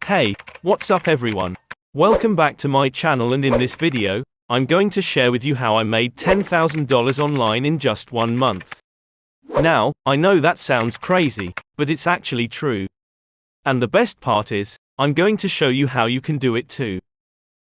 Hey, what's up everyone? Welcome back to my channel, and in this video, I'm going to share with you how I made $10,000 online in just 1 month. Now, I know that sounds crazy, but it's actually true. And the best part is, I'm going to show you how you can do it too.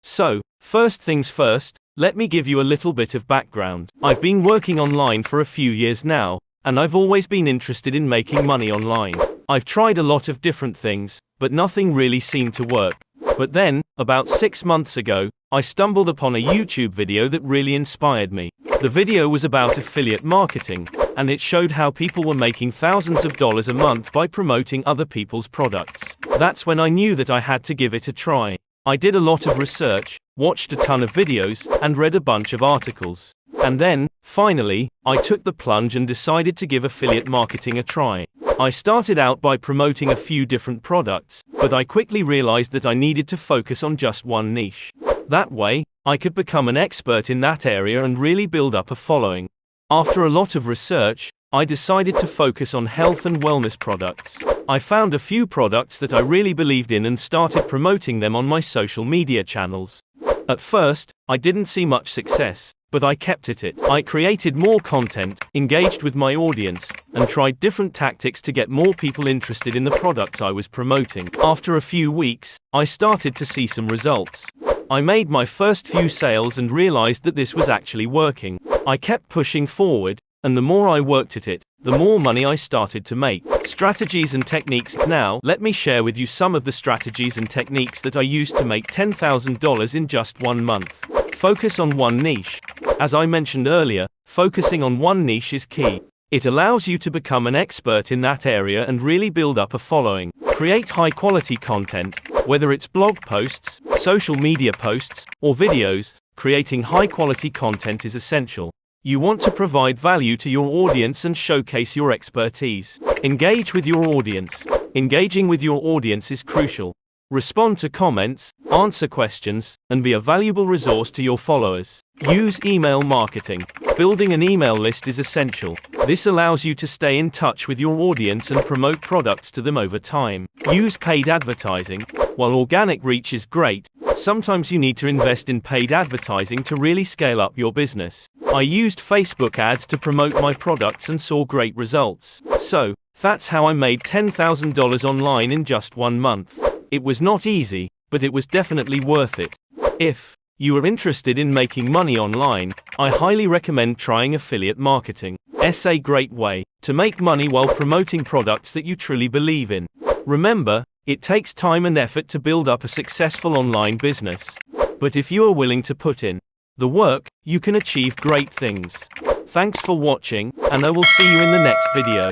So, first things first, let me give you a little bit of background. I've been working online for a few years now, and I've always been interested in making money online. I've tried a lot of different things, but nothing really seemed to work. But then, about 6 months ago, I stumbled upon a YouTube video that really inspired me. The video was about affiliate marketing, and it showed how people were making thousands of dollars a month by promoting other people's products. That's when I knew that I had to give it a try. I did a lot of research, watched a ton of videos, and read a bunch of articles. And then, finally, I took the plunge and decided to give affiliate marketing a try. I started out by promoting a few different products, but I quickly realized that I needed to focus on just one niche. That way, I could become an expert in that area and really build up a following. After a lot of research, I decided to focus on health and wellness products. I found a few products that I really believed in and started promoting them on my social media channels. At first, I didn't see much success, but I kept at it. I created more content, engaged with my audience, and tried different tactics to get more people interested in the products I was promoting. After a few weeks, I started to see some results. I made my first few sales and realized that this was actually working. I kept pushing forward, and the more I worked at it, the more money I started to make. Strategies and techniques. Now, let me share with you some of the strategies and techniques that I used to make $10,000 in just 1 month. Focus on one niche. As I mentioned earlier, focusing on one niche is key. It allows you to become an expert in that area and really build up a following. Create high-quality content, whether it's blog posts, social media posts, or videos. Creating high-quality content is essential. You want to provide value to your audience and showcase your expertise. Engage with your audience. Engaging with your audience is crucial. Respond to comments, answer questions, and be a valuable resource to your followers. Use email marketing. Building an email list is essential. This allows you to stay in touch with your audience and promote products to them over time. Use paid advertising. While organic reach is great, sometimes you need to invest in paid advertising to really scale up your business. I used Facebook ads to promote my products and saw great results. So, that's how I made $10,000 online in just 1 month. It was not easy, but it was definitely worth it. If you are interested in making money online, I highly recommend trying affiliate marketing. It's a great way to make money while promoting products that you truly believe in. Remember, it takes time and effort to build up a successful online business. But if you are willing to put in the work, you can achieve great things. Thanks for watching, and I will see you in the next video.